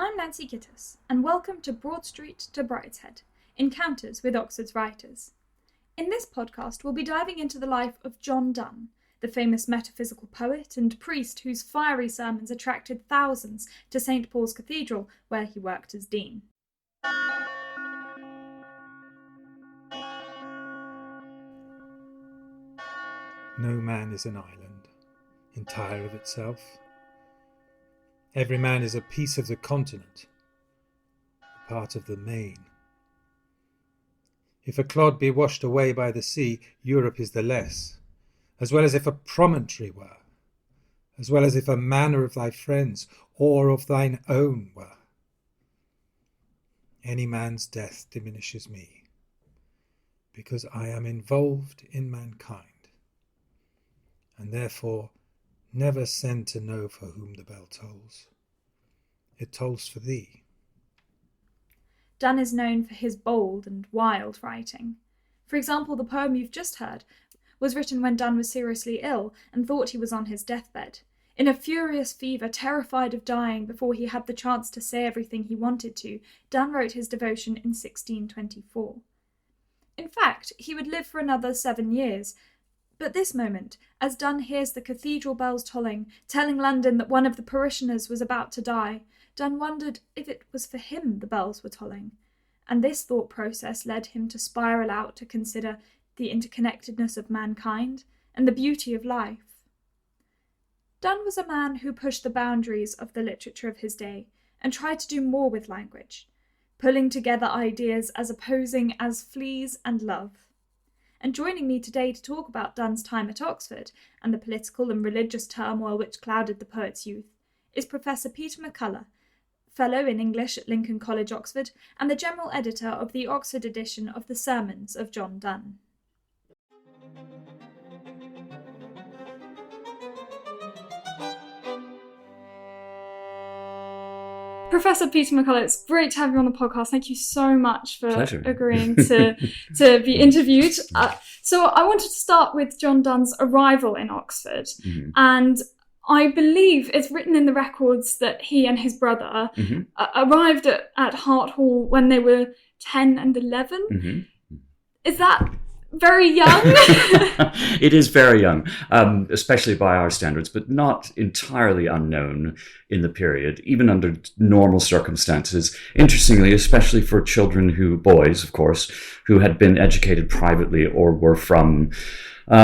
I'm Nancy Gittus, and welcome to Broad Street to Brideshead, Encounters with Oxford's Writers. In this podcast, we'll be diving into the life of John Donne, the famous metaphysical poet and priest whose fiery sermons attracted thousands to St. Paul's Cathedral, where he worked as dean. No man is an island, entire of itself. Every man is a piece of the continent, a part of the main. If a clod be washed away by the sea, Europe is the less, as well as if a promontory were, as well as if a manor of thy friends or of thine own were. Any man's death diminishes me, because I am involved in mankind, and therefore never send to know for whom the bell tolls. It tolls for thee. Donne is known for his bold and wild writing. For example, the poem you've just heard was written when Donne was seriously ill and thought he was on his deathbed. In a furious fever, terrified of dying before he had the chance to say everything he wanted to, Donne wrote his devotion in 1624. In fact, he would live for another 7 years. But this moment, as Donne hears the cathedral bells tolling, telling London that one of the parishioners was about to die, Donne wondered if it was for him the bells were tolling. And this thought process led him to spiral out to consider the interconnectedness of mankind and the beauty of life. Donne was a man who pushed the boundaries of the literature of his day and tried to do more with language, pulling together ideas as opposing as fleas and love. And joining me today to talk about Donne's time at Oxford and the political and religious turmoil which clouded the poet's youth is Professor Peter McCullough, Fellow in English at Lincoln College, Oxford, and the General Editor of the Oxford edition of the Sermons of John Donne. Professor Peter McCullough, it's great to have you on the podcast. Thank you so much for agreeing to be interviewed. So I wanted to start with John Donne's arrival in Oxford. Mm-hmm. And I believe it's written in the records that he and his brother arrived at Hart Hall when they were 10 and 11. Mm-hmm. Is that very young? It is very young, especially by our standards, but not entirely unknown in the period, even under normal circumstances. Interestingly, especially for boys, of course, who had been educated privately or were from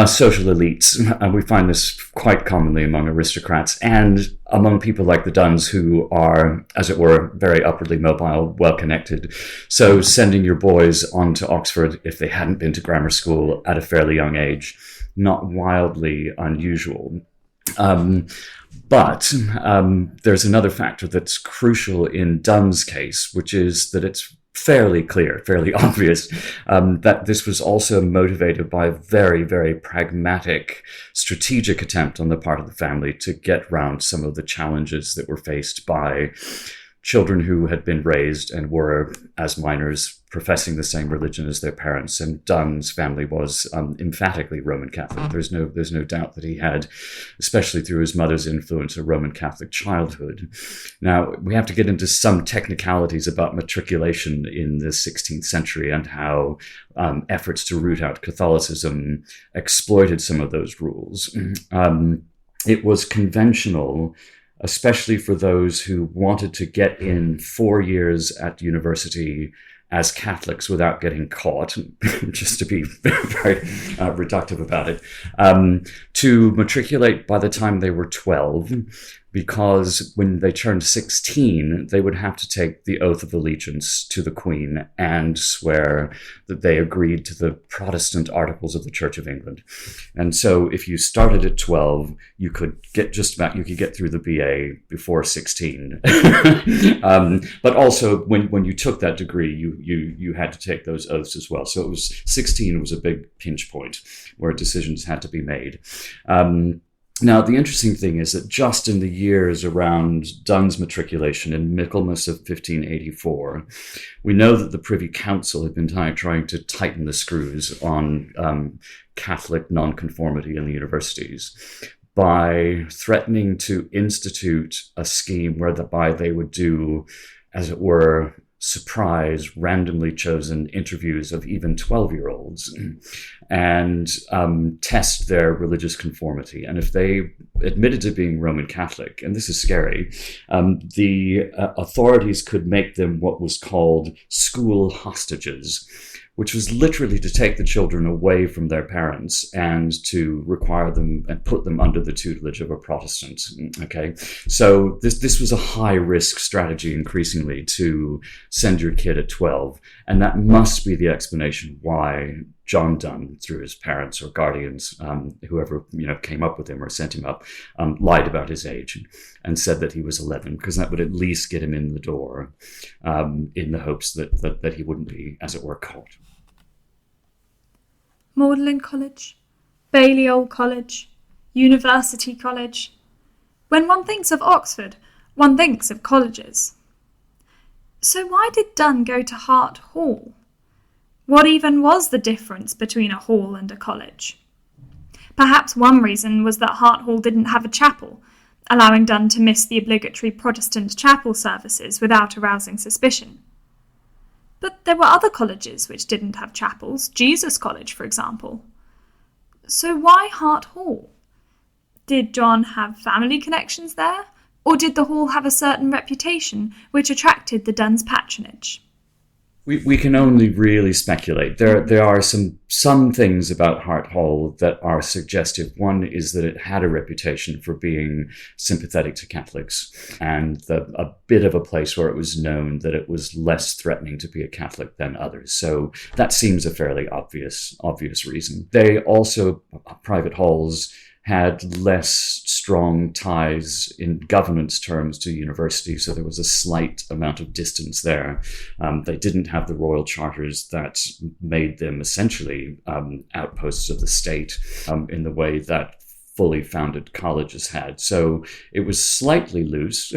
social elites. We find this quite commonly among aristocrats and among people like the Donnes who are, as it were, very upwardly mobile, well-connected. So sending your boys on to Oxford, if they hadn't been to grammar school at a fairly young age, not wildly unusual. But there's another factor that's crucial in Donne's case, which is that it's fairly clear, fairly obvious, that this was also motivated by a very, very pragmatic, strategic attempt on the part of the family to get round some of the challenges that were faced by children who had been raised and were, as minors, professing the same religion as their parents. And Donne's family was emphatically Roman Catholic. There's no doubt that he had, especially through his mother's influence, a Roman Catholic childhood. Now, we have to get into some technicalities about matriculation in the 16th century and how efforts to root out Catholicism exploited some of those rules. It was conventional, especially for those who wanted to get in 4 years at university as Catholics without getting caught, just to be very reductive about it, to matriculate by the time they were 12, because when they turned 16, they would have to take the oath of allegiance to the Queen and swear that they agreed to the Protestant Articles of the Church of England. And so if you started at 12, you could get through the BA before 16. But also when you took that degree, you had to take those oaths as well. So 16 was a big pinch point where decisions had to be made. Now, the interesting thing is that just in the years around Donne's matriculation in Michaelmas of 1584, we know that the Privy Council had been trying to tighten the screws on Catholic nonconformity in the universities. by threatening to institute a scheme whereby they would do, as it were, surprise, randomly chosen interviews of even 12-year-olds and test their religious conformity. And if they admitted to being Roman Catholic, and this is scary, the authorities could make them what was called school hostages, which was literally to take the children away from their parents and to require them and put them under the tutelage of a Protestant. Okay, so this was a high-risk strategy increasingly to send your kid at 12, and that must be the explanation why John Donne, through his parents or guardians, whoever came up with him or sent him up, lied about his age and said that he was 11, because that would at least get him in the door, in the hopes that he wouldn't be, as it were, caught. Magdalen College, Balliol College, University College. When one thinks of Oxford, one thinks of colleges. So why did Donne go to Hart Hall? What even was the difference between a hall and a college? Perhaps one reason was that Hart Hall didn't have a chapel, allowing Donne to miss the obligatory Protestant chapel services without arousing suspicion. But there were other colleges which didn't have chapels, Jesus College, for example. So why Hart Hall? Did John have family connections there, or did the hall have a certain reputation which attracted the Donnes' patronage? We can only really speculate. There are some things about Hart Hall that are suggestive. One is that it had a reputation for being sympathetic to Catholics, and a bit of a place where it was known that it was less threatening to be a Catholic than others. So that seems a fairly obvious reason. They also, private halls, had less strong ties in governance terms to universities, so there was a slight amount of distance there. They didn't have the royal charters that made them essentially outposts of the state in the way that fully founded colleges had. So it was slightly loose,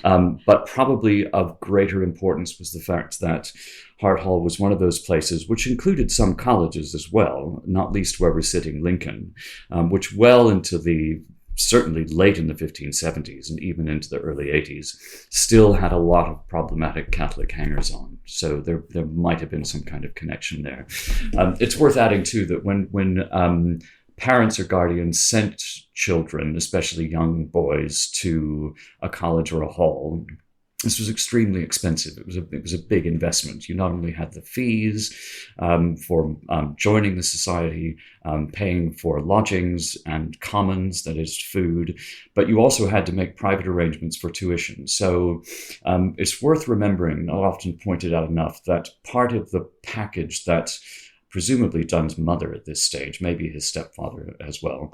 but probably of greater importance was the fact that Hart Hall was one of those places, which included some colleges as well, not least where we're sitting, Lincoln, which well into certainly late in the 1570s and even into the early 80s, still had a lot of problematic Catholic hangers-on. So there might have been some kind of connection there. It's worth adding, too, that when parents or guardians sent children, especially young boys, to a college or a hall, this was extremely expensive. It was a big investment. You not only had the fees for joining the society, paying for lodgings and commons, that is food, but you also had to make private arrangements for tuition. So it's worth remembering, not often pointed out enough, that part of the package that presumably Donne's mother at this stage, maybe his stepfather as well,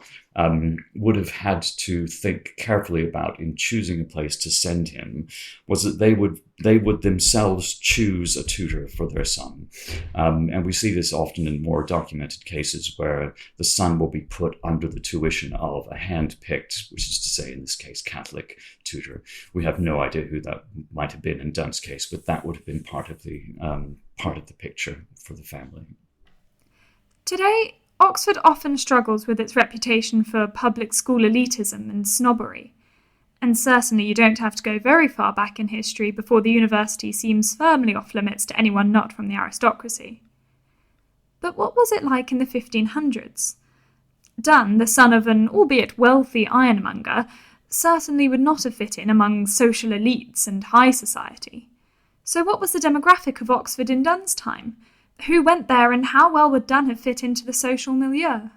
would have had to think carefully about in choosing a place to send him, was that they would themselves choose a tutor for their son. And we see this often in more documented cases where the son will be put under the tuition of a hand-picked, which is to say, in this case, Catholic tutor. We have no idea who that might have been in Donne's case, but that would have been part of the picture for the family. Today, Oxford often struggles with its reputation for public school elitism and snobbery. And certainly you don't have to go very far back in history before the university seems firmly off limits to anyone not from the aristocracy. But what was it like in the 1500s? Donne, the son of an albeit wealthy ironmonger, certainly would not have fit in among social elites and high society. So what was the demographic of Oxford in Donne's time? Who went there, and how well would Donne have fit into the social milieu?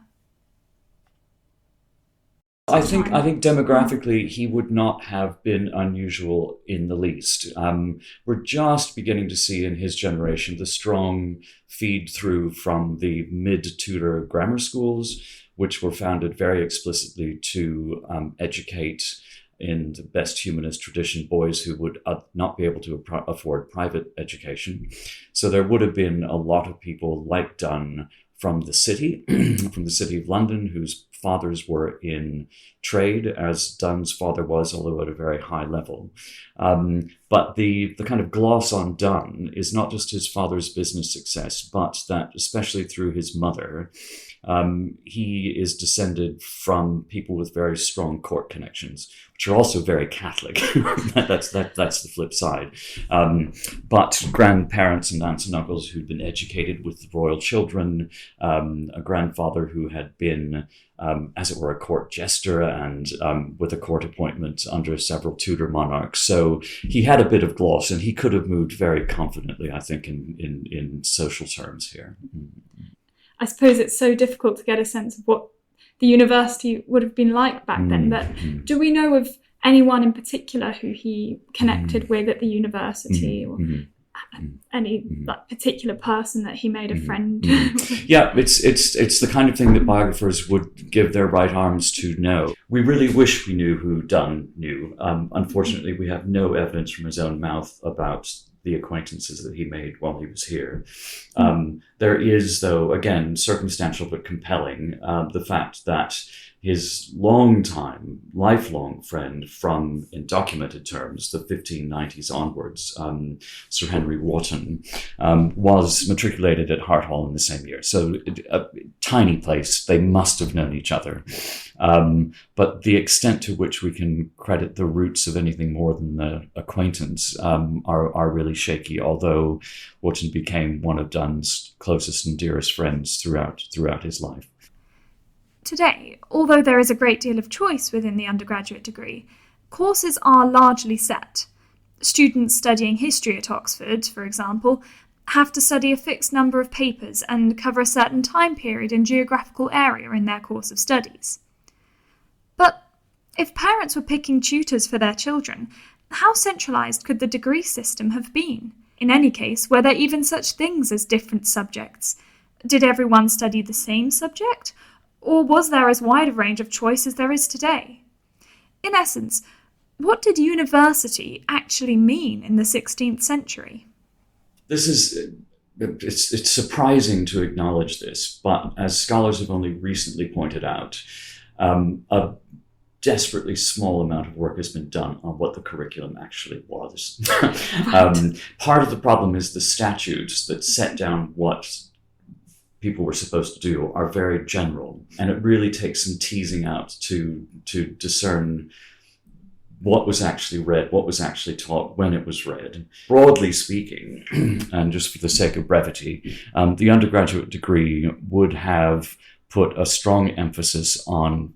I think demographically he would not have been unusual in the least. We're just beginning to see in his generation the strong feed through from the mid-Tudor grammar schools, which were founded very explicitly to educate, in the best humanist tradition, boys who would not be able to afford private education. So there would have been a lot of people like Donne from the city, from the city of London, whose fathers were in trade, as Donne's father was, although at a very high level. But the kind of gloss on Donne is not just his father's business success, but that, especially through his mother, He is descended from people with very strong court connections, which are also very Catholic. That's the flip side. But grandparents and aunts and uncles who'd been educated with the royal children, a grandfather who had been, as it were, a court jester and with a court appointment under several Tudor monarchs. So he had a bit of gloss, and he could have moved very confidently, I think, in social terms here. I suppose it's so difficult to get a sense of what the university would have been like back then. But do we know of anyone in particular who he connected with at the university, or any like particular person that he made a friend? Yeah, it's the kind of thing that biographers would give their right arms to know. We really wish we knew who Donne knew. Unfortunately, we have no evidence from his own mouth about the acquaintances that he made while he was here. There is, though, again, circumstantial but compelling, the fact that his lifelong friend from, in documented terms, the 1590s onwards, Sir Henry Wotton, was matriculated at Harthall in the same year. So a tiny place, they must have known each other. But the extent to which we can credit the roots of anything more than the acquaintance are really shaky, although Wotton became one of Donne's closest and dearest friends throughout his life. Today, although there is a great deal of choice within the undergraduate degree, courses are largely set. Students studying history at Oxford, for example, have to study a fixed number of papers and cover a certain time period and geographical area in their course of studies. But if parents were picking tutors for their children, how centralised could the degree system have been? In any case, were there even such things as different subjects? Did everyone study the same subject? Or was there as wide a range of choice as there is today? In essence, what did university actually mean in the 16th century? It's surprising to acknowledge this, but as scholars have only recently pointed out, a desperately small amount of work has been done on what the curriculum actually was. Part of the problem is the statutes that set down what people were supposed to do are very general, and it really takes some teasing out to discern what was actually read, what was actually taught, when it was read. Broadly speaking, and just for the sake of brevity, the undergraduate degree would have put a strong emphasis on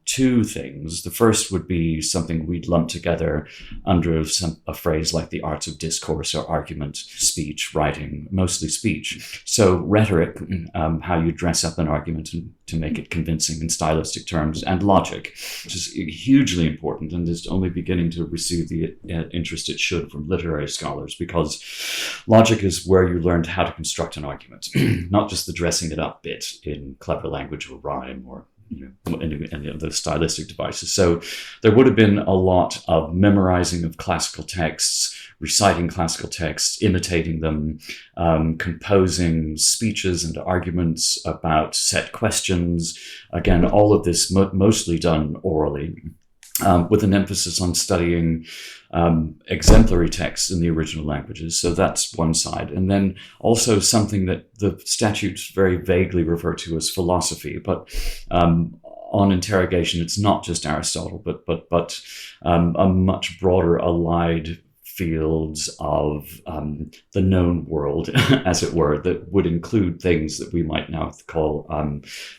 two things. The first would be something we'd lump together under a phrase like the arts of discourse or argument, speech, writing, mostly speech. So rhetoric, how you dress up an argument to make it convincing in stylistic terms, and logic, which is hugely important and is only beginning to receive the interest it should from literary scholars, because logic is where you learned how to construct an argument, not just the dressing it up bit in clever language or rhyme or any of the stylistic devices. So there would have been a lot of memorizing of classical texts, reciting classical texts, imitating them, composing speeches and arguments about set questions. Again, all of this mostly done orally, with an emphasis on studying exemplary texts in the original languages. So that's one side. And then also something that the statutes very vaguely refer to as philosophy, but on interrogation, it's not just Aristotle, but a much broader allied fields of the known world, as it were, that would include things that we might now call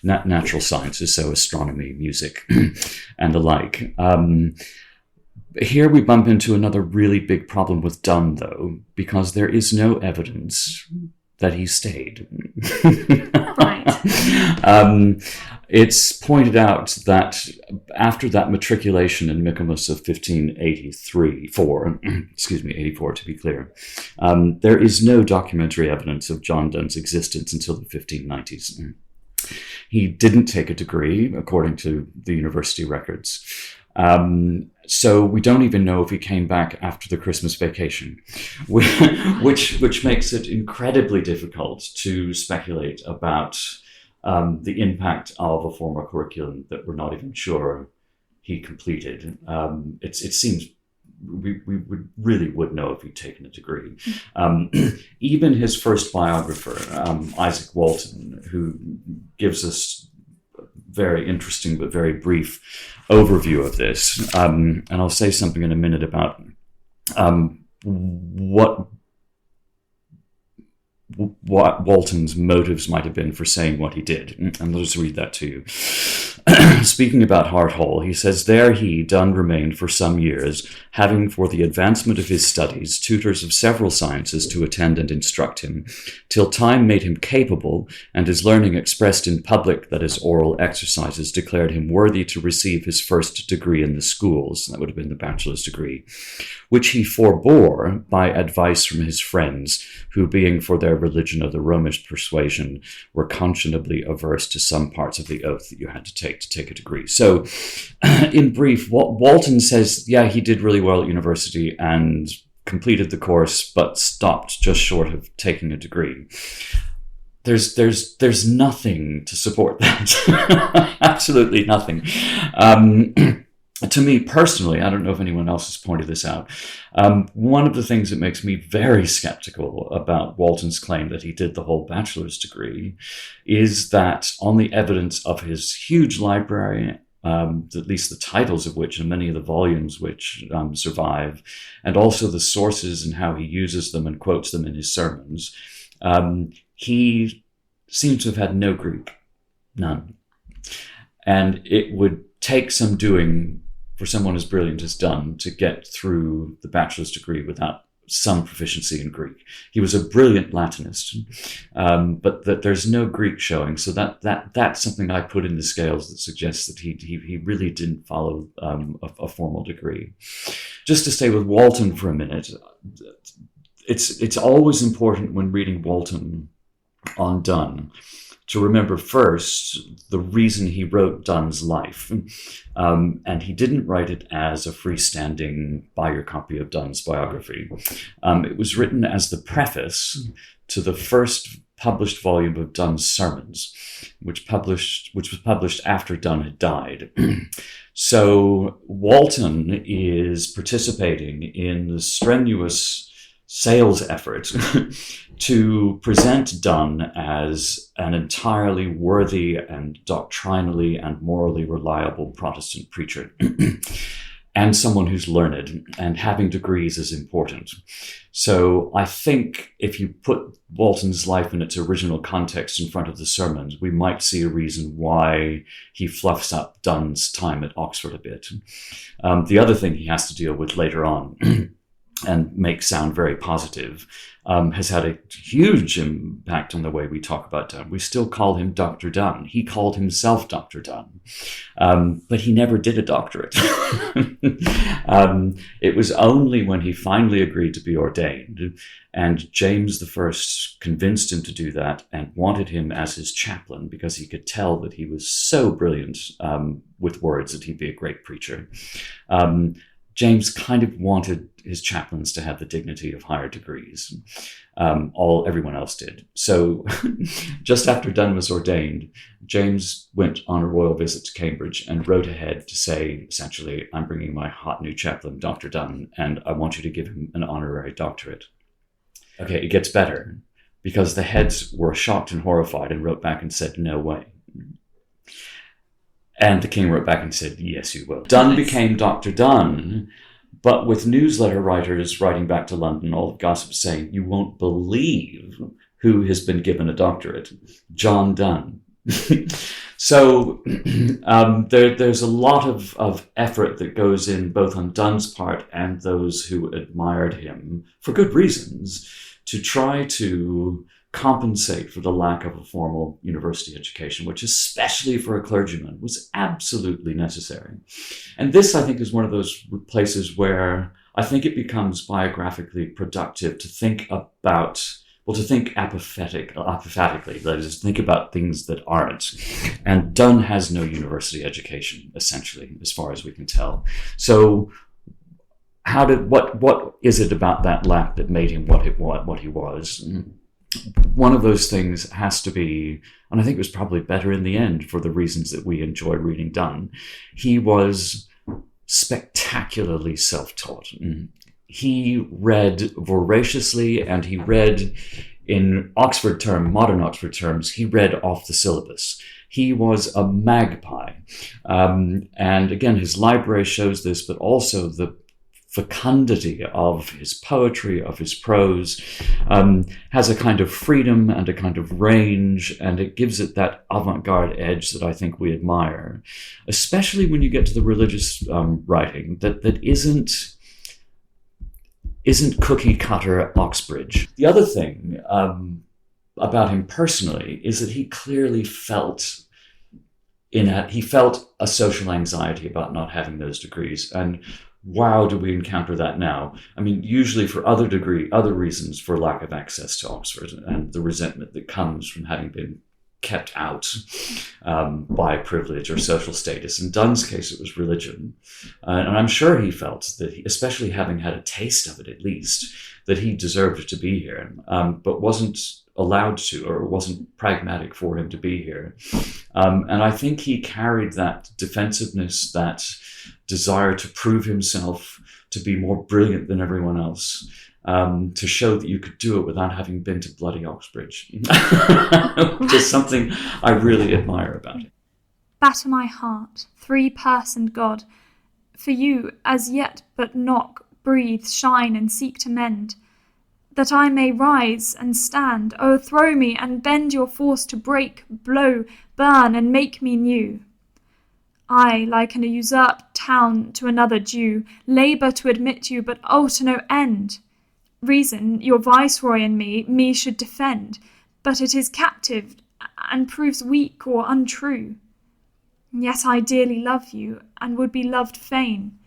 natural sciences, so astronomy, music, and the like. Here we bump into another really big problem with Donne, though, because there is no evidence that he stayed. Right. It's pointed out that after that matriculation in Michaelmas of 84 to be clear, there is no documentary evidence of John Donne's existence until the 1590s. He didn't take a degree, according to the university records. So we don't even know if he came back after the Christmas vacation, which makes it incredibly difficult to speculate about the impact of a formal curriculum that we're not even sure he completed. It seems we would know if he'd taken a degree. Even his first biographer, Isaac Walton, who gives us a very interesting but very brief overview of this, and I'll say something in a minute about what Walton's motives might have been for saying what he did. And I'll just read that to you. Speaking about Hart Hall, he says, "There he, Donne, remained for some years, having for the advancement of his studies tutors of several sciences to attend and instruct him, till time made him capable, and his learning expressed in public, that is, oral exercises, declared him worthy to receive his first degree in the schools," that would have been the bachelor's degree, "which he forbore by advice from his friends, who, being for their religion of the Romish persuasion, were conscionably averse to some parts of the oath that you had to take a degree." So, in brief, Walton says, yeah, he did really well at university and completed the course, but stopped just short of taking a degree. There's nothing to support that. Absolutely nothing. To me personally, I don't know if anyone else has pointed this out, one of the things that makes me very skeptical about Walton's claim that he did the whole bachelor's degree is that on the evidence of his huge library, at least the titles of which and many of the volumes which survive, and also the sources and how he uses them and quotes them in his sermons, he seems to have had no Greek, none. And it would take some doing for someone as brilliant as Donne to get through the bachelor's degree without some proficiency in Greek. He was a brilliant Latinist, but that there's no Greek showing. So that's something I put in the scales that suggests that he really didn't follow a formal degree. Just to stay with Walton for a minute, it's always important when reading Walton on Donne to remember first the reason he wrote Donne's life. And he didn't write it as a freestanding, buy your copy of Donne's biography. It was written as the preface to the first published volume of Donne's sermons, which was published after Donne had died. So Walton is participating in the strenuous sales effort to present Donne as an entirely worthy and doctrinally and morally reliable Protestant preacher, and someone who's learned, and having degrees is important. So I think if you put Walton's life in its original context in front of the sermons, we might see a reason why he fluffs up Donne's time at Oxford a bit. The other thing he has to deal with later on and make sound very positive, has had a huge impact on the way we talk about Donne. We still call him Dr. Donne. He called himself Dr. Donne, but he never did a doctorate. It was only when he finally agreed to be ordained, and James I convinced him to do that and wanted him as his chaplain because he could tell that he was so brilliant with words that he'd be a great preacher. James kind of wanted his chaplains to have the dignity of higher degrees. Everyone else did. So just after Donne was ordained, James went on a royal visit to Cambridge and wrote ahead to say, essentially, I'm bringing my hot new chaplain, Dr. Donne, and I want you to give him an honorary doctorate. Okay, it gets better, because the heads were shocked and horrified and wrote back and said, no way. And the king wrote back and said, yes, you will. Donne became Dr. Donne, but with newsletter writers writing back to London, all the gossip saying, you won't believe who has been given a doctorate, John Donne. So there's a lot of effort that goes in both on Donne's part and those who admired him, for good reasons, to try to compensate for the lack of a formal university education, which especially for a clergyman was absolutely necessary. And this, I think, is one of those places where I think it becomes biographically productive to think apophatically, that is, think about things that aren't. And Donne has no university education, essentially, as far as we can tell. So what is it about that lack that made him what he was? One of those things has to be, and I think it was probably better in the end for the reasons that we enjoy reading Donne, he was spectacularly self-taught. He read voraciously, and he read in modern Oxford terms, he read off the syllabus. He was a magpie. And again, his library shows this, but also the fecundity of his poetry, of his prose, has a kind of freedom and a kind of range, and it gives it that avant-garde edge that I think we admire, especially when you get to the religious writing that isn't cookie cutter Oxbridge. The other thing about him personally is that he clearly felt a social anxiety about not having those degrees. And wow, do we encounter that now? I mean, usually for other reasons, for lack of access to Oxford and the resentment that comes from having been kept out by privilege or social status. In Donne's case, it was religion. And I'm sure he felt that, especially having had a taste of it at least, that he deserved to be here, but wasn't allowed to, or it wasn't pragmatic for him to be here. And I think he carried that defensiveness, that desire to prove himself to be more brilliant than everyone else, to show that you could do it without having been to bloody Oxbridge, which is something I really admire about it. Batter my heart, three-personed God, for you as yet but knock, breathe, shine, and seek to mend, that I may rise and stand. O'erthrow me and bend your force to break, blow, burn, and make me new. I, like an usurped town to another due, labour to admit you, but oh, to no end. Reason, your viceroy and me should defend, but it is captive and proves weak or untrue. Yet I dearly love you, and would be loved fain,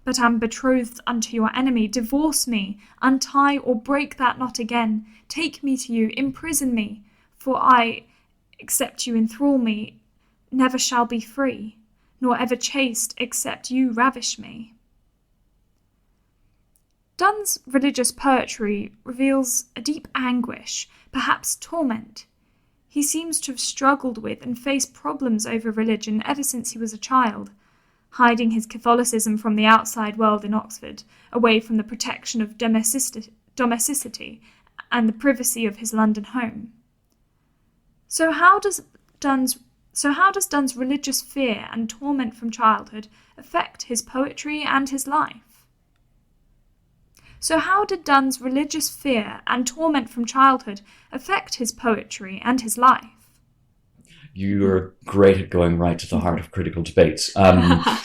but am betrothed unto your enemy. Divorce me, untie or break that knot again. Take me to you, imprison me, for I, except you enthrall me, never shall be free, nor ever chaste except you ravish me. Donne's religious poetry reveals a deep anguish, perhaps torment. He seems to have struggled with and faced problems over religion ever since he was a child, hiding his Catholicism from the outside world in Oxford, away from the protection of domesticity and the privacy of his London home. So how does Donne's religious fear and torment from childhood affect his poetry and his life? So how did Donne's religious fear and torment from childhood affect his poetry and his life? You're great at going right to the heart of critical debates. The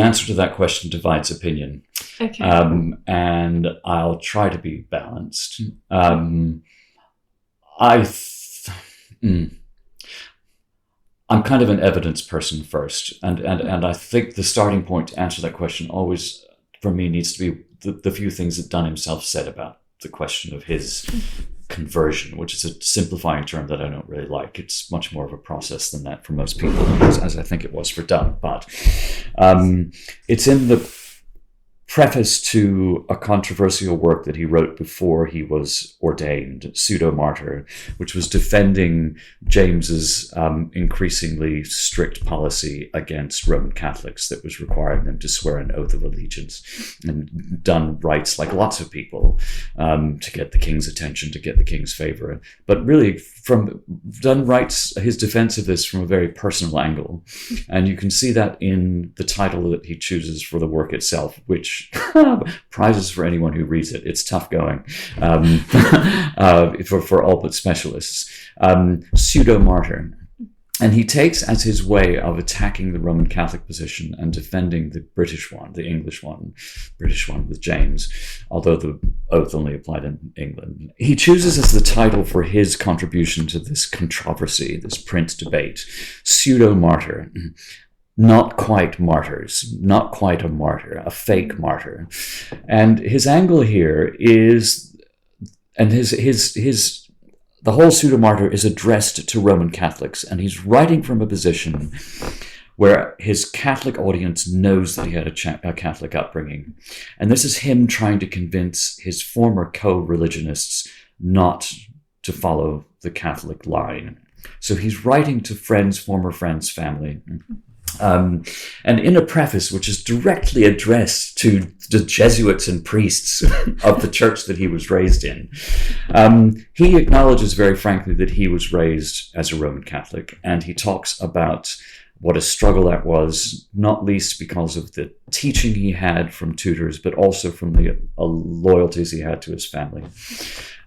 answer to that question divides opinion. Okay. And I'll try to be balanced. I'm kind of an evidence person first, and I think the starting point to answer that question always, for me, needs to be the few things that Donne himself said about the question of his conversion, which is a simplifying term that I don't really like. It's much more of a process than that for most people, as I think it was for Donne. But it's in the preface to a controversial work that he wrote before he was ordained, Pseudo-Martyr, which was defending James's increasingly strict policy against Roman Catholics that was requiring them to swear an oath of allegiance. And Donne writes, like lots of people, to get the king's attention, to get the king's favor. But really, Donne writes his defense of this from a very personal angle. And you can see that in the title that he chooses for the work itself, which prizes for anyone who reads it. It's tough going for all but specialists. Pseudo-Martyr. And he takes as his way of attacking the Roman Catholic position and defending the British one, the British one with James, although the oath only applied in England. He chooses as the title for his contribution to this controversy, this print debate, Pseudo-Martyr. Not quite martyrs, not quite a martyr, a fake martyr. And his angle here is, and the whole Pseudo-Martyr is addressed to Roman Catholics, and he's writing from a position where his Catholic audience knows that he had a Catholic upbringing. And this is him trying to convince his former co-religionists not to follow the Catholic line. So he's writing to friends, former friends, family. And in a preface which is directly addressed to the Jesuits and priests of the church that he was raised in, he acknowledges very frankly that he was raised as a Roman Catholic, and he talks about what a struggle that was, not least because of the teaching he had from tutors, but also from the loyalties he had to his family.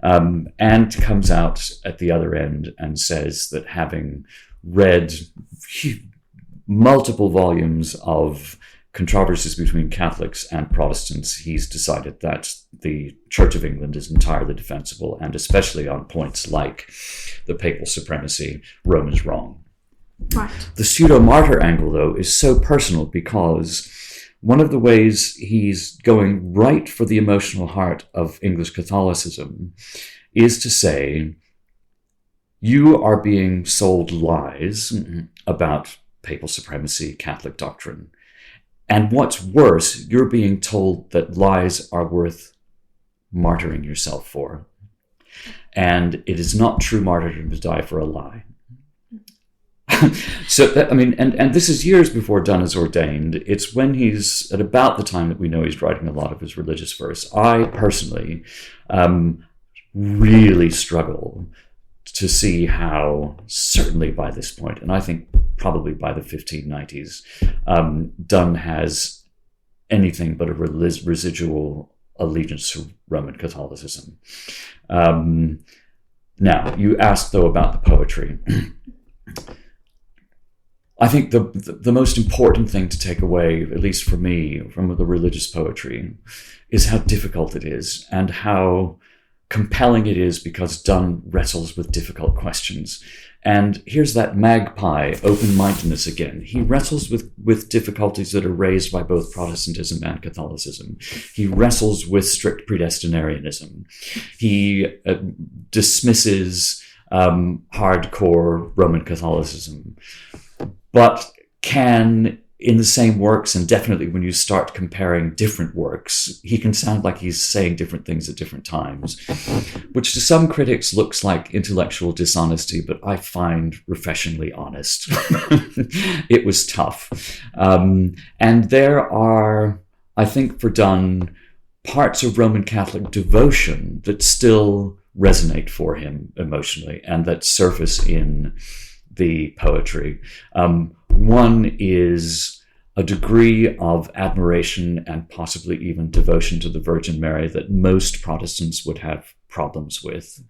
And comes out at the other end and says that having read multiple volumes of controversies between Catholics and Protestants, he's decided that the Church of England is entirely defensible, and especially on points like the papal supremacy, Rome is wrong. Right. The pseudo-martyr angle, though, is so personal because one of the ways he's going right for the emotional heart of English Catholicism is to say, you are being sold lies about papal supremacy, Catholic doctrine. And what's worse, you're being told that lies are worth martyring yourself for. And it is not true martyrdom to die for a lie. So, and this is years before Donne is ordained. It's when he's at about the time that we know he's writing a lot of his religious verse. I personally really struggle to see how, certainly by this point, and I think probably by the 1590s, Donne has anything but a residual allegiance to Roman Catholicism. Now, you asked, though, about the poetry. I think the most important thing to take away, at least for me, from the religious poetry, is how difficult it is and how compelling it is, because Donne wrestles with difficult questions. And here's that magpie open-mindedness again. He wrestles with difficulties that are raised by both Protestantism and Catholicism. He wrestles with strict predestinarianism. He dismisses hardcore Roman Catholicism, but can, in the same works, and definitely when you start comparing different works, he can sound like he's saying different things at different times, which to some critics looks like intellectual dishonesty, but I find refreshingly honest. It was tough. And there are, I think for Donne, parts of Roman Catholic devotion that still resonate for him emotionally and that surface in the poetry. One is a degree of admiration and possibly even devotion to the Virgin Mary that most Protestants would have problems with.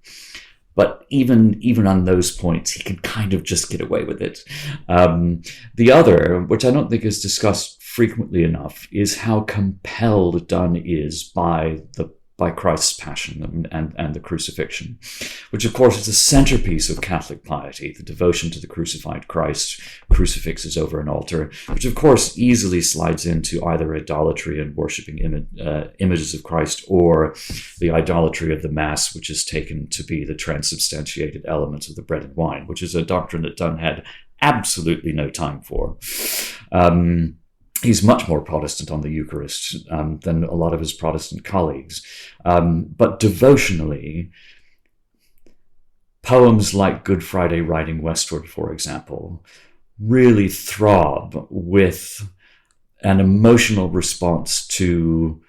But even on those points, he can kind of just get away with it. The other, which I don't think is discussed frequently enough, is how compelled Donne is by Christ's passion and the crucifixion, which of course is the centerpiece of Catholic piety, the devotion to the crucified Christ, crucifixes over an altar, which of course easily slides into either idolatry and worshipping images of Christ, or the idolatry of the Mass, which is taken to be the transubstantiated elements of the bread and wine, which is a doctrine that Donne had absolutely no time for. He's much more Protestant on the Eucharist than a lot of his Protestant colleagues. But devotionally, poems like Good Friday Riding Westward, for example, really throb with an emotional response to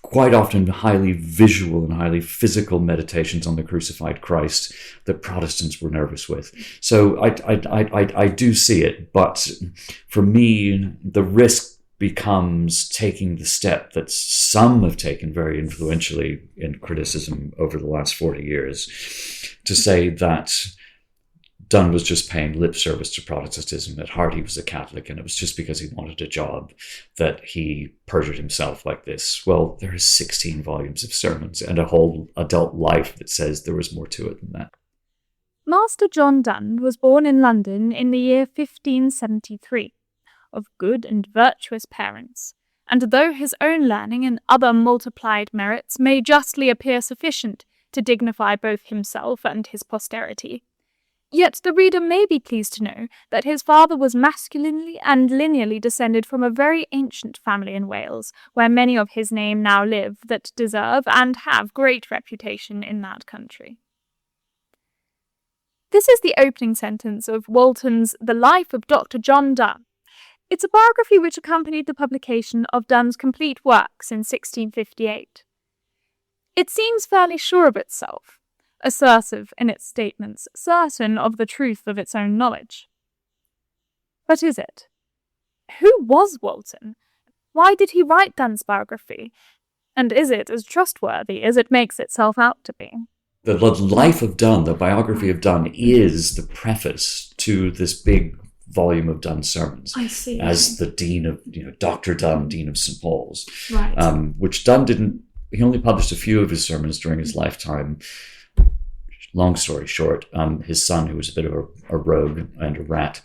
quite often highly visual and highly physical meditations on the crucified Christ that Protestants were nervous with. So I do see it, but for me, the risk becomes taking the step that some have taken very influentially in criticism over the last 40 years, to say that Donne was just paying lip service to Protestantism. At heart, he was a Catholic, and it was just because he wanted a job that he perjured himself like this. Well, there are 16 volumes of sermons and a whole adult life that says there was more to it than that. Master John Donne was born in London in the year 1573, of good and virtuous parents, and though his own learning and other multiplied merits may justly appear sufficient to dignify both himself and his posterity, yet the reader may be pleased to know that his father was masculinely and lineally descended from a very ancient family in Wales, where many of his name now live that deserve and have great reputation in that country. This is the opening sentence of Walton's The Life of Dr. John Donne. It's a biography which accompanied the publication of Donne's complete works in 1658. It seems fairly sure of itself, assertive in its statements, certain of the truth of its own knowledge. But is it? Who was Walton? Why did he write Donne's biography? And is it as trustworthy as it makes itself out to be? The life of Donne, the biography of Donne, is the preface to this big volume of Donne's sermons. I see. As the dean of, Dr. Donne, Dean of St. Paul's. Right. Which Donne he only published a few of his sermons during his lifetime. Long story short, his son, who was a bit of a rogue and a rat,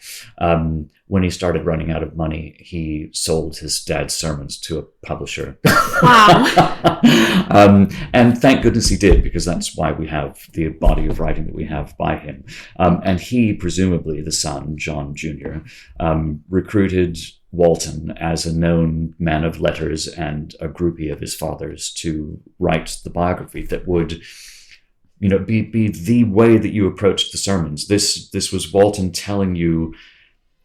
when he started running out of money, he sold his dad's sermons to a publisher. Wow. And thank goodness he did, because that's why we have the body of writing that we have by him. And he, presumably the son, John Jr., recruited Walton as a known man of letters and a groupie of his father's to write the biography that would be the way that you approached the sermons. This was Walton telling you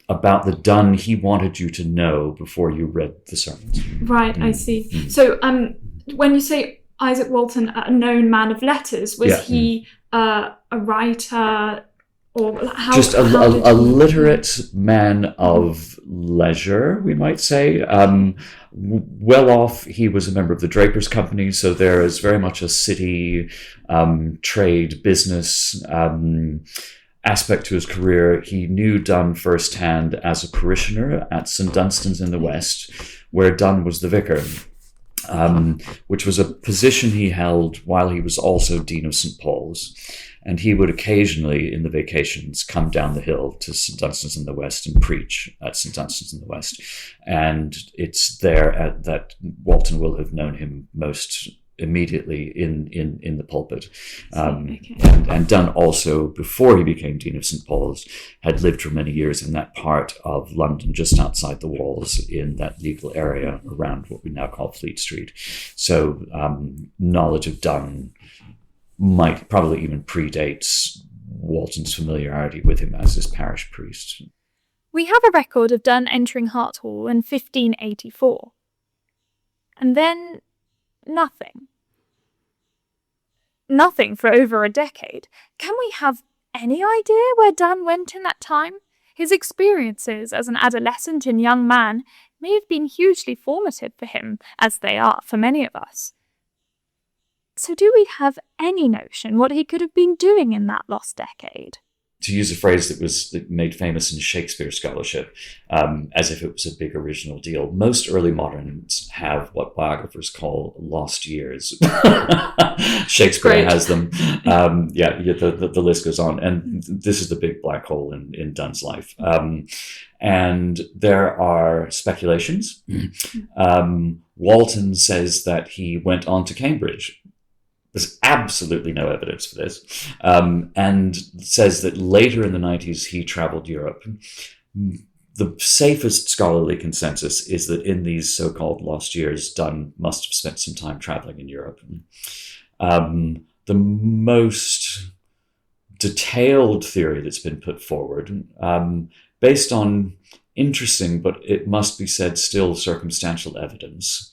about the Donne he wanted you to know before you read the sermons. Right, I see. So when you say Isaac Walton, a known man of letters, was he a writer, or how? Just a literate man of leisure, we might say. Well off, he was a member of the Drapers' Company, so there is very much a city trade business aspect to his career. He knew Donne firsthand as a parishioner at St. Dunstan's in the West, where Donne was the vicar, which was a position he held while he was also Dean of St. Paul's. And he would occasionally, in the vacations, come down the hill to St. Dunstan's in the West and preach at St. Dunstan's in the West. And it's there that Walton will have known him most immediately in the pulpit. And Donne also, before he became Dean of St. Paul's, had lived for many years in that part of London, just outside the walls, in that legal area around what we now call Fleet Street. So knowledge of Donne might probably even predates Walton's familiarity with him as his parish priest. We have a record of Donne entering Harthall in 1584. And then nothing. Nothing for over a decade. Can we have any idea where Donne went in that time? His experiences as an adolescent and young man may have been hugely formative for him, as they are for many of us. So do we have any notion what he could have been doing in that lost decade? To use a phrase that was made famous in Shakespeare scholarship, as if it was a big original deal, most early moderns have what biographers call lost years. Shakespeare has them. The list goes on. And this is the big black hole in Donne's life. And there are speculations. Walton says that he went on to Cambridge. There's absolutely no evidence for this, and says that later in the 90s he traveled Europe. The safest scholarly consensus is that in these so-called lost years, Donne must have spent some time traveling in Europe. The most detailed theory that's been put forward, based on interesting, but it must be said still circumstantial evidence,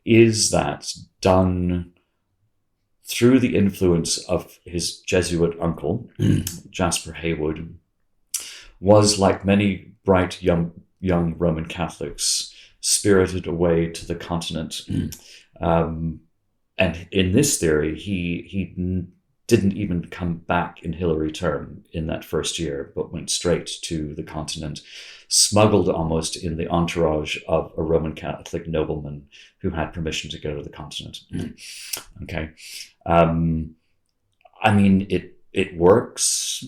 is that Donne, through the influence of his Jesuit uncle, Jasper Heywood, was, like many bright young Roman Catholics, spirited away to the continent. And in this theory, he didn't even come back in Hilary term in that first year, but went straight to the continent, smuggled almost in the entourage of a Roman Catholic nobleman who had permission to go to the continent. Okay. I mean, it works,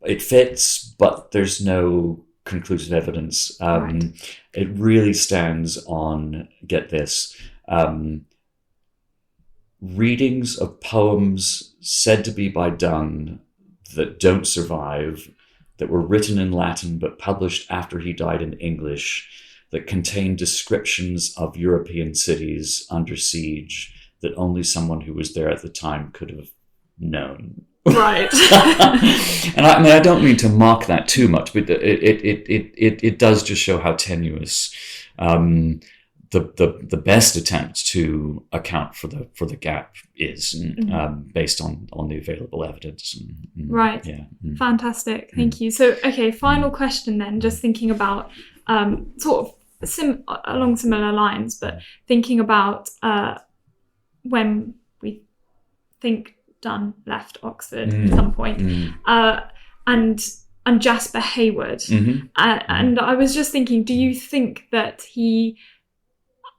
it fits, but there's no conclusive evidence. Right. It really stands on, get this, readings of poems said to be by Donne that don't survive, that were written in Latin but published after he died in English, that contain descriptions of European cities under siege that only someone who was there at the time could have known. Right. And I mean, I don't mean to mock that too much, but it does just show how tenuous the best attempt to account for the gap is, based on the available evidence. Right. Yeah. Fantastic. Thank you. So, okay, final question then. Just thinking about sort of along similar lines, but thinking about when we think Donne left Oxford at some point, and Jasper Hayward, and I was just thinking, do you think that he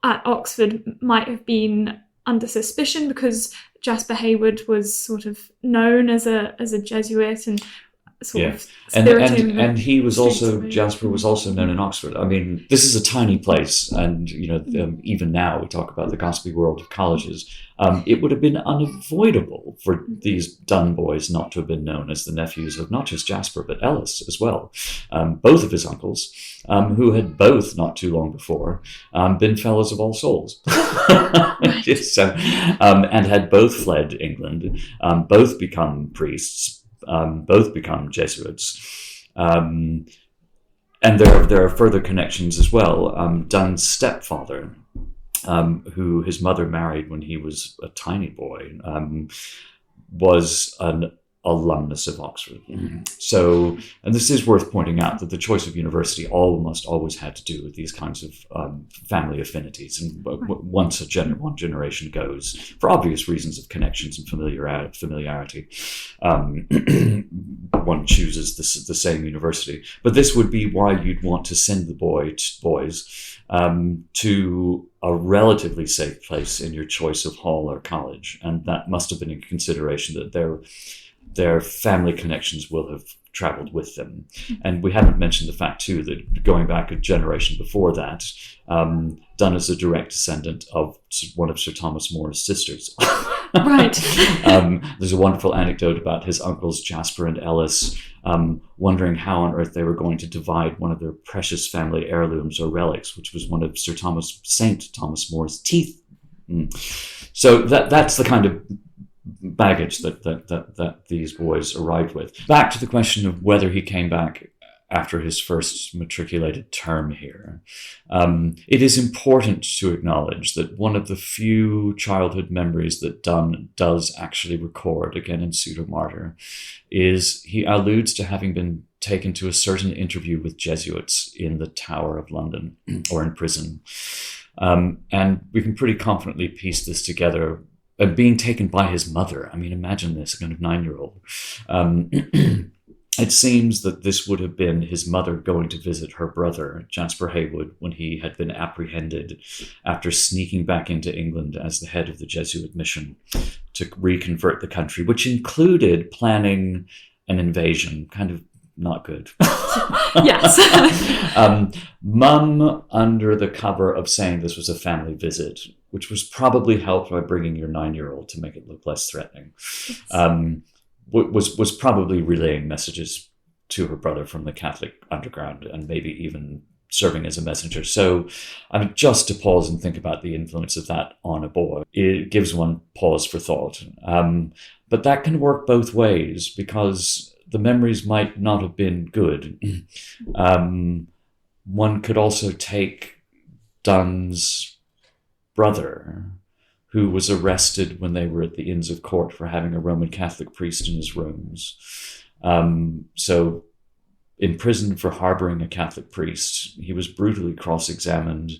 at Oxford might have been under suspicion because Jasper Hayward was sort of known as a Jesuit and sort of spiriting and he was also, Jasper was also known in Oxford. I mean, this is a tiny place, and even now we talk about the gossipy world of colleges. It would have been unavoidable for these Donne boys not to have been known as the nephews of not just Jasper but Ellis as well, both of his uncles, who had both not too long before been Fellows of All Souls. So, and had both fled England, both become priests, both become Jesuits. And there are further connections as well. Donne's stepfather, who his mother married when he was a tiny boy, was an alumnus of Oxford. So, and this is worth pointing out, that the choice of university almost always had to do with these kinds of family affinities. And once one generation goes, for obvious reasons of connections and familiarity, one chooses the same university. But this would be why you'd want to send the boys to a relatively safe place in your choice of hall or college. And that must have been a consideration, that their family connections will have traveled with them. And we haven't mentioned the fact too that going back a generation before that, Donne is a direct descendant of one of Sir Thomas More's sisters. Right. There's a wonderful anecdote about his uncles Jasper and Ellis wondering how on earth they were going to divide one of their precious family heirlooms or relics, which was one of Saint Thomas More's teeth. So that's the kind of baggage that these boys arrived with. Back to the question of whether he came back after his first matriculated term here. It is important to acknowledge that one of the few childhood memories that Donne does actually record, again in Pseudo-Martyr, is he alludes to having been taken to a certain interview with Jesuits in the Tower of London, or in prison. And we can pretty confidently piece this together. Being taken by his mother. I mean, imagine this, a kind of 9-year-old. It seems that this would have been his mother going to visit her brother, Jasper Hayward, when he had been apprehended after sneaking back into England as the head of the Jesuit mission to reconvert the country, which included planning an invasion. Kind of not good. Yes. Mum, under the cover of saying this was a family visit, which was probably helped by bringing your 9-year-old to make it look less threatening, was probably relaying messages to her brother from the Catholic underground, and maybe even serving as a messenger. So, I mean, just to pause and think about the influence of that on a boy, it gives one pause for thought. But that can work both ways, because the memories might not have been good. One could also take Donne's brother, who was arrested when they were at the Inns of Court for having a Roman Catholic priest in his rooms. So imprisoned for harboring a Catholic priest, he was brutally cross-examined,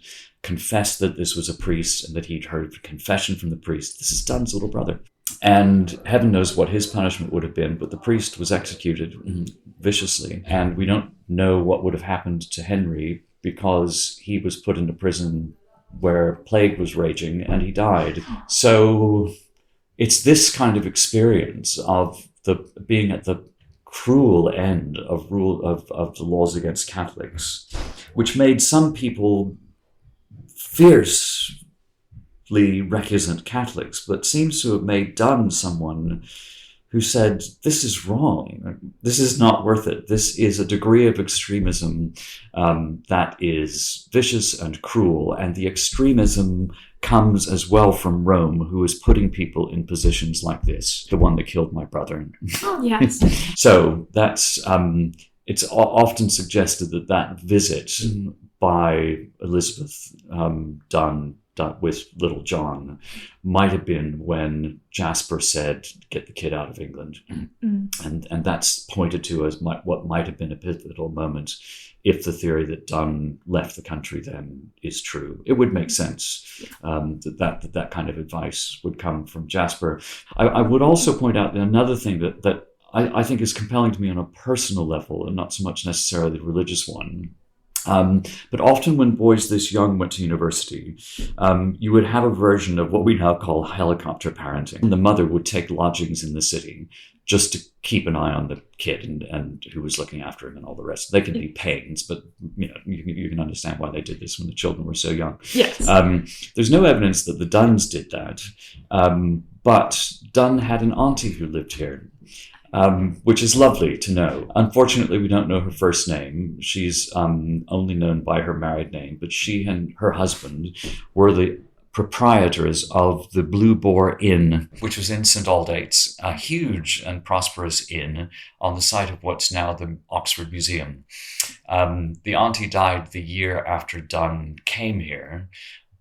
confessed that this was a priest and that he'd heard a confession from the priest. This is Donne's little brother. And heaven knows what his punishment would have been, but the priest was executed viciously. And we don't know what would have happened to Henry, because he was put into prison where plague was raging and he died. So it's this kind of experience of being at the cruel end of the laws against Catholics, which made some people fiercely recusant Catholics, but seems to have made Donne someone who said, this is wrong. This is not worth it. This is a degree of extremism that is vicious and cruel. And the extremism comes as well from Rome, who is putting people in positions like this, the one that killed my brother. Oh, yes. So that's, it's often suggested that visit by Elizabeth Donne with little John might have been when Jasper said, get the kid out of England. And that's pointed to as what might have been a pivotal moment if the theory that Donne left the country then is true. It would make sense that kind of advice would come from Jasper. I would also point out another thing that I think is compelling to me on a personal level and not so much necessarily the religious one. But often when boys this young went to university, you would have a version of what we now call helicopter parenting. The mother would take lodgings in the city just to keep an eye on the kid and who was looking after him and all the rest. They can be pains, but you can understand why they did this when the children were so young. Yes. There's no evidence that the Dunnes did that, but Donne had an auntie who lived here. Which is lovely to know. Unfortunately, we don't know her first name. She's only known by her married name, but she and her husband were the proprietors of the Blue Boar Inn, which was in St Aldate's, a huge and prosperous inn on the site of what's now the Oxford Museum. The auntie died the year after Donne came here,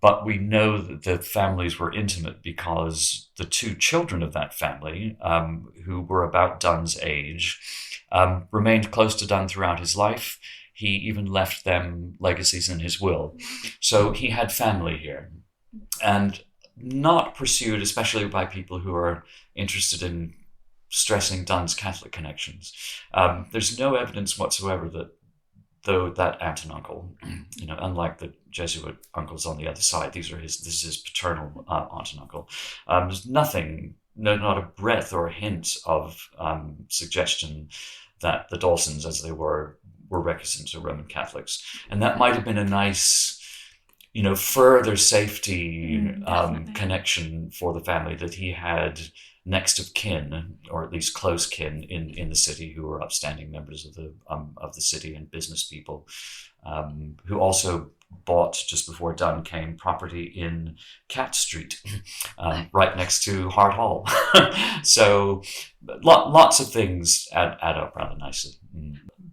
but we know that the families were intimate because the two children of that family, who were about Donne's age, remained close to Donne throughout his life. He even left them legacies in his will. So he had family here, and not pursued, especially by people who are interested in stressing Donne's Catholic connections. There's no evidence whatsoever that aunt and uncle, unlike the Jesuit uncles on the other side, this is his paternal aunt and uncle. There's nothing, not a breath or a hint of suggestion that the Dawsons, as they were recusants or Roman Catholics. And that might have been a nice, further safety connection for the family, that he had next of kin, or at least close kin, in the city, who were upstanding members of the city and business people, who also bought, just before Donne came, property in Cat Street, right next to Hart Hall. So lots of things add up rather nicely.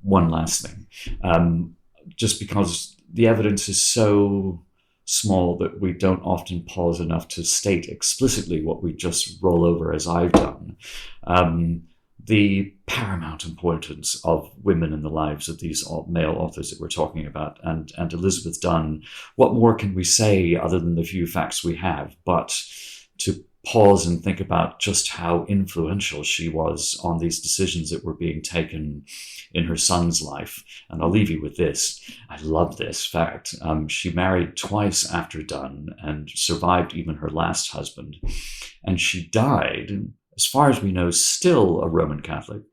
One last thing, just because the evidence is so small that we don't often pause enough to state explicitly what we just roll over as I've done. The paramount importance of women in the lives of these male authors that we're talking about, and Elizabeth Donne. What more can we say other than the few facts we have, but to pause and think about just how influential she was on these decisions that were being taken in her son's life. And I'll leave you with this. I love this fact. She married twice after Donne and survived even her last husband. And she died, as far as we know, still a Roman Catholic,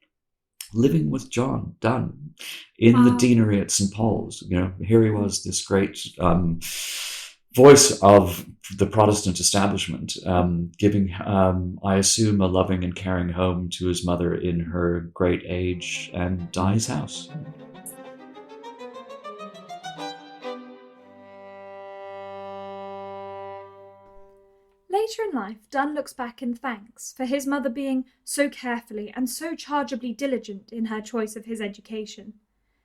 living with John Donne in the deanery at St. Paul's. Here he was, this great voice of the Protestant establishment, giving, I assume, a loving and caring home to his mother in her great age and Di's house. Later in life, Donne looks back in thanks for his mother being so carefully and so chargeably diligent in her choice of his education.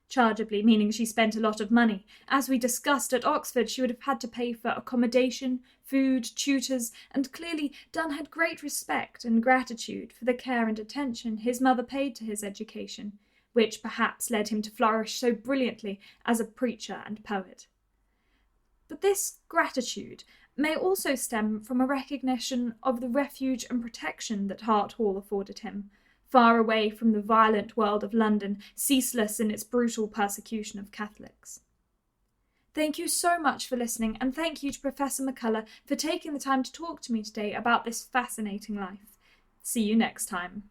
Chargeably meaning she spent a lot of money. As we discussed, at Oxford she would have had to pay for accommodation, food, tutors, and clearly Donne had great respect and gratitude for the care and attention his mother paid to his education, which perhaps led him to flourish so brilliantly as a preacher and poet. But this gratitude may also stem from a recognition of the refuge and protection that Hart Hall afforded him, far away from the violent world of London, ceaseless in its brutal persecution of Catholics. Thank you so much for listening, and thank you to Professor McCullough for taking the time to talk to me today about this fascinating life. See you next time.